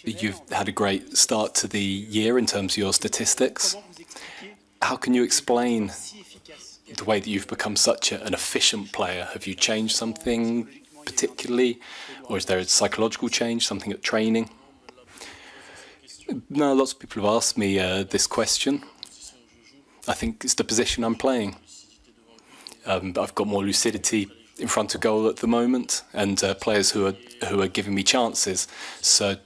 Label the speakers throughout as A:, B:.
A: You've had a great start to the year in terms of your statistics. How can you explain the way that you've become such an efficient player? Have you changed something particularly, or is there a psychological change, something at training? No, lots of people have asked me this question. I think it's the position I'm playing. I've got more lucidity in front of goal at the moment, and players who are giving me chances. So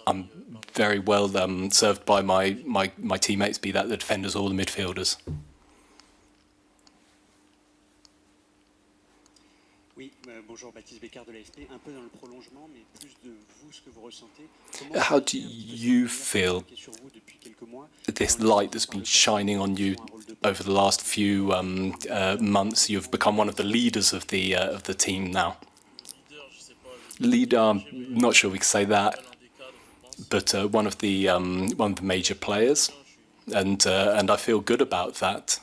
A: I'm very well served by my teammates, be that the defenders or the midfielders. How do you feel this light that's been shining on you over the last few months? You've become one of the leaders of the team now. Leader, I'm not sure we can say that, but one of the major players, and I feel good about that.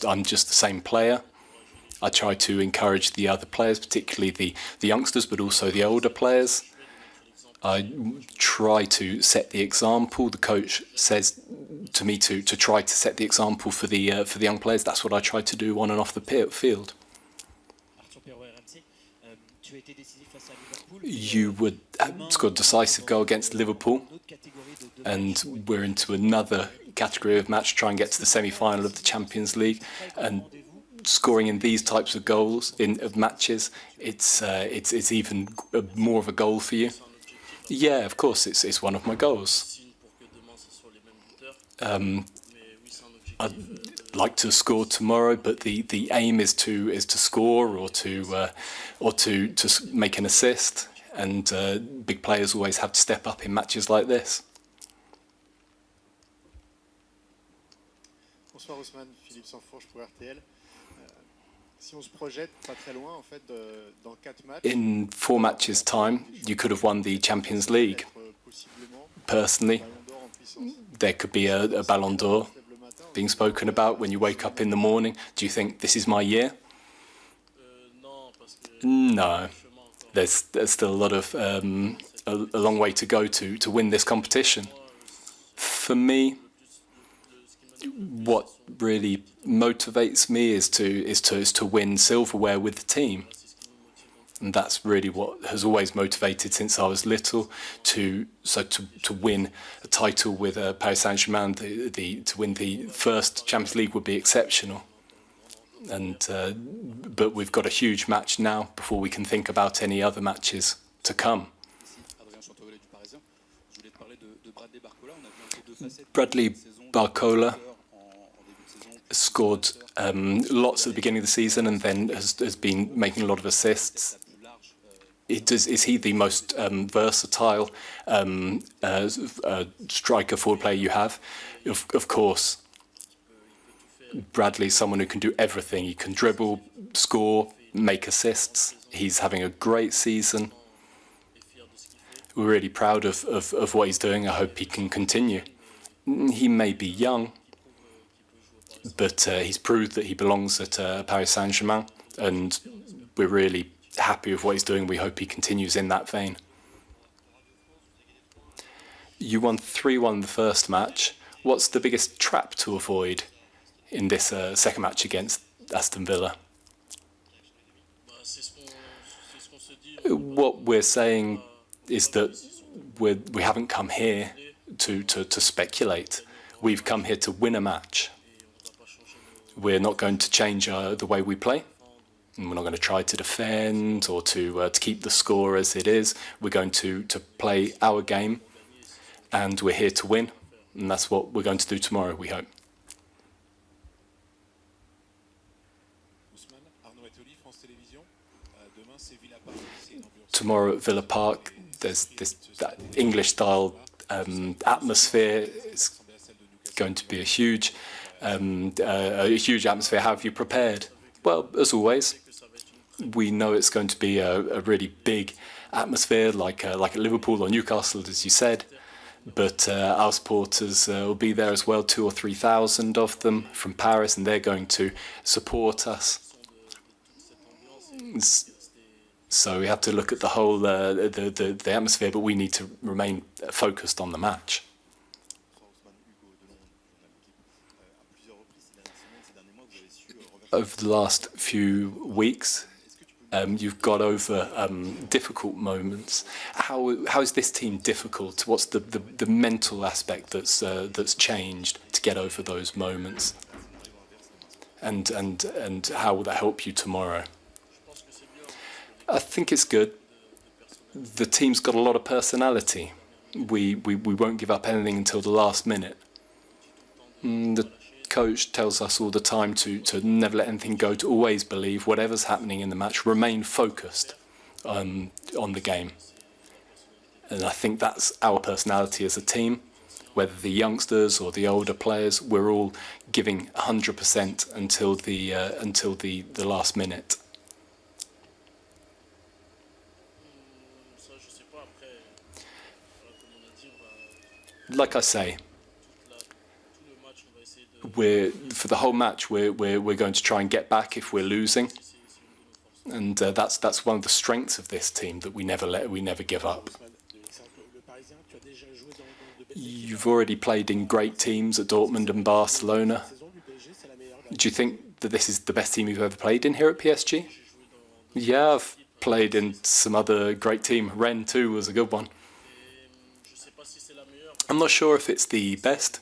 A: I'm just the same player. I try to encourage the other players, particularly the youngsters, but also the older players. I try to set the example. The coach says to me to try to set the example for the young players. That's what I try to do on and off the field. You would score a decisive goal against Liverpool, and we're into another category of match, try and get to the semi-final of the Champions League, and scoring in these types of goals of matches, it's even more of a goal for you. Yeah, of course, it's one of my goals. I'd like to score tomorrow, but the aim is to score or to make an assist, and big players always have to step up in matches like this.
B: Bonsoir Ousmane, Philippe Sanfourche pour RTL.
A: In 4 matches' time, you could have won the Champions League. Personally, there could be a Ballon d'Or being spoken about when you wake up in the morning. Do you think this is my year? No. There's still a lot of a long way to go to win this competition. For me, what really motivates me is to win silverware with the team, and that's really what has always motivated since I was little. To win a title with Paris Saint-Germain, to win the first Champions League would be exceptional. And but we've got a huge match now before we can think about any other matches to come. Bradley Barcola scored lots at the beginning of the season, and then has been making a lot of assists. Is he the most versatile striker forward player you have? Of course. Bradley's someone who can do everything. He can dribble, score, make assists. He's having a great season. We're really proud of what he's doing. I hope he can continue. He may be young, but he's proved that he belongs at Paris Saint-Germain, and we're really happy with what he's doing. We hope he continues in that vein. You won 3-1 the first match. What's the biggest trap to avoid in this second match against Aston Villa? What we're saying is that we haven't come here to speculate. We've come here to win a match. We're not going to change the way we play. And we're not going to try to defend or to keep the score as it is. We're going to play our game, and we're here to win. And that's what we're going to do tomorrow, we hope. Tomorrow at Villa Park, there's that English-style atmosphere. It's going to be a huge atmosphere. How have you prepared? Well, as always, we know it's going to be a really big atmosphere, like at Liverpool or Newcastle, as you said. But our supporters will be there as well, 2,000 or 3,000 of them from Paris, and they're going to support us. So we have to look at the whole the atmosphere, but we need to remain focused on the match. Over the last few weeks, you've got over difficult moments. How is this team difficult? What's the mental aspect that's changed to get over those moments? And how will that help you tomorrow? I think it's good. The team's got a lot of personality. We won't give up anything until the last minute. The coach tells us all the time to never let anything go, to always believe whatever's happening in the match, remain focused on the game. And I think that's our personality as a team. Whether the youngsters or the older players, we're all giving 100% until the last minute. Like I say, for the whole match, we're going to try and get back if we're losing, and that's one of the strengths of this team, that we never give up. You've already played in great teams at Dortmund and Barcelona. Do you think that this is the best team you've ever played in here at PSG? Yeah, I've played in some other great team. Rennes too was a good one. I'm not sure if it's the best.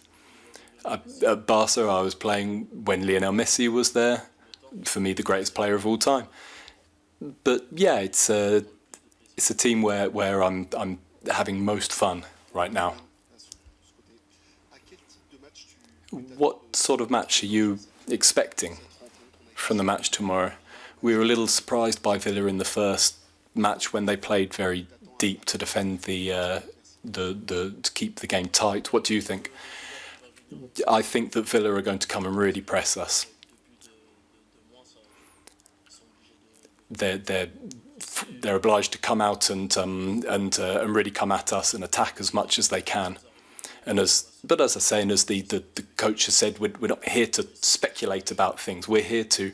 A: At Barca, I was playing when Lionel Messi was there. For me, the greatest player of all time. But yeah, it's a team where I'm having most fun right now. What sort of match are you expecting from the match tomorrow? We were a little surprised by Villa in the first match when they played very deep to defend to keep the game tight. What do you think? I think that Villa are going to come and really press us. They're obliged to come out and really come at us and attack as much as they can. But as I say, and as the coach has said, we're not here to speculate about things. We're here to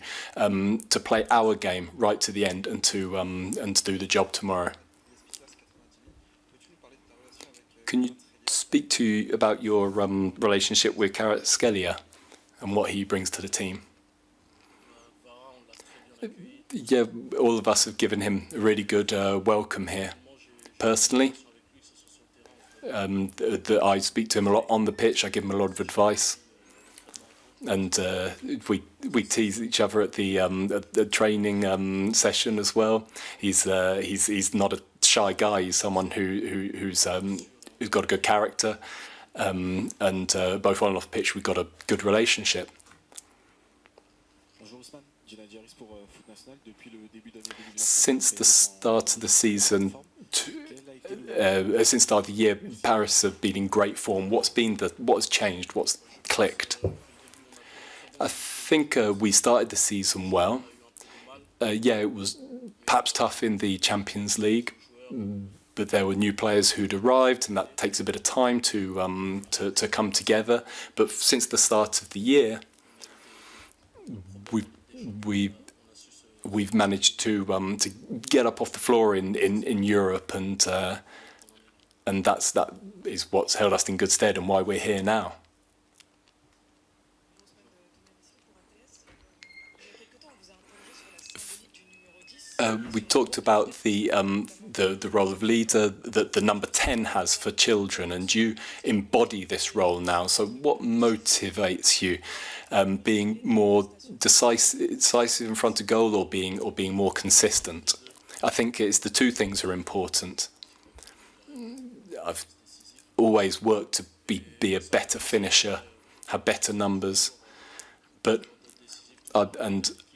A: play our game right to the end and to do the job tomorrow. Can you speak about your relationship with Kvaratskhelia and what he brings to the team? Yeah, all of us have given him a really good welcome here. Personally, I speak to him a lot on the pitch. I give him a lot of advice, and we tease each other at the training session as well. He's not a shy guy. He's someone who's got a good character, and both on and off the pitch we've got a good relationship. Since the start of the season, since the start of the year, Paris have been in great form. What has changed? What's clicked? I think we started the season well. Yeah, it was perhaps tough in the Champions League, but there were new players who'd arrived, and that takes a bit of time to come together. But since the start of the year, we've managed to get up off the floor in Europe, and that is what's held us in good stead and why we're here now. We talked about the role of leader that the number 10 has for children, and you embody this role now. So what motivates you? Being more decisive in front of goal, or being more consistent? I think it's the two things are important. I've always worked to be a better finisher, have better numbers, but I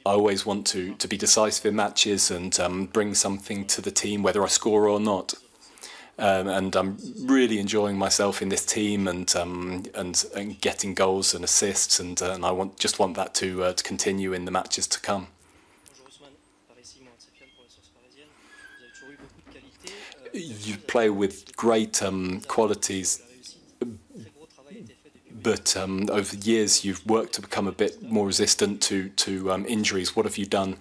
A: always want to be decisive in matches and bring something to the team, whether I score or not. And I'm really enjoying myself in this team and getting goals and assists, and I just want that to continue in the matches to come. You play with great qualities, but over the years you've worked to become a bit more resistant to injuries. What have you done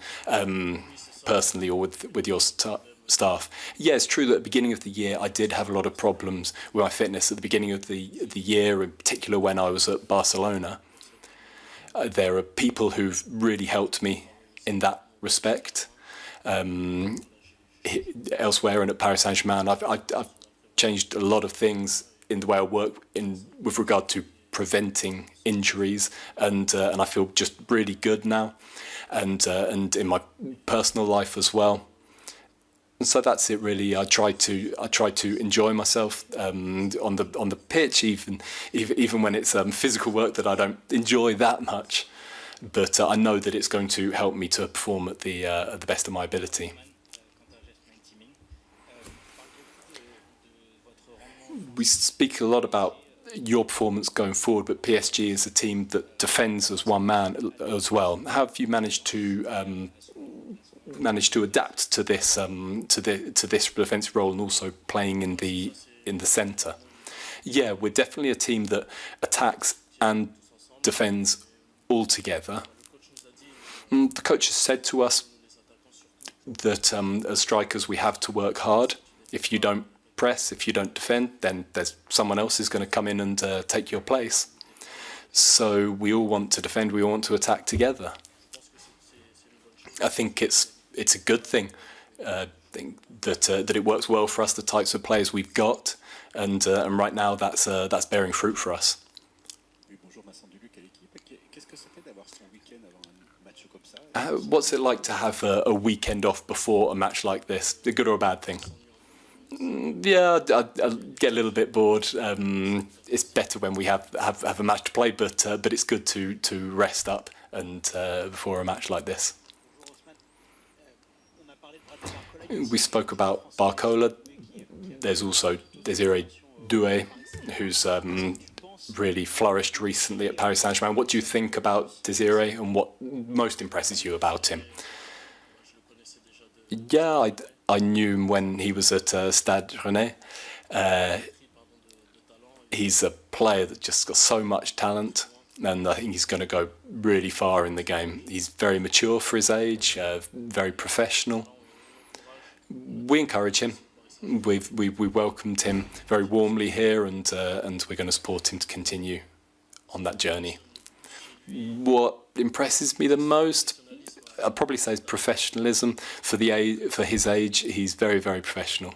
A: personally or with your staff. Yeah, it's true that at the beginning of the year I did have a lot of problems with my fitness at the beginning of the year, in particular when I was at Barcelona. There are people who've really helped me in that respect. Elsewhere and at Paris Saint-Germain, I've changed a lot of things in the way I work with regard to preventing injuries, and I feel just really good now, and in my personal life as well. And so that's it really. I try to enjoy myself on the pitch, even when it's physical work that I don't enjoy that much. But I know that it's going to help me to perform at the best of my ability. We speak a lot about your performance going forward, but PSG is a team that defends as one man as well. How have you managed to adapt to this defensive role and also playing in the centre? Yeah, we're definitely a team that attacks and defends all together. The coach has said to us that as strikers we have to work hard. If you don't press, if you don't defend, then there's someone else who's going to come in and take your place. So we all want to defend, we all want to attack together. I think it's a good thing. I think that it works well for us, the types of players we've got, and right now that's bearing fruit for us. What's it like to have a weekend off before a match like this? A good or a bad thing? Yeah, I get a little bit bored. It's better when we have a match to play, but it's good to rest up and before a match like this. We spoke about Barcola. There's also Désiré Doué, who's really flourished recently at Paris Saint-Germain. What do you think about Désiré, and what most impresses you about him? Yeah, I knew him when he was at Stade Rennais. He's a player that just got so much talent, and I think he's going to go really far in the game. He's very mature for his age, very professional. We encourage him. We welcomed him very warmly here, and we're going to support him to continue on that journey. What impresses me the most, I'd probably say, is professionalism. For his age, he's very, very professional.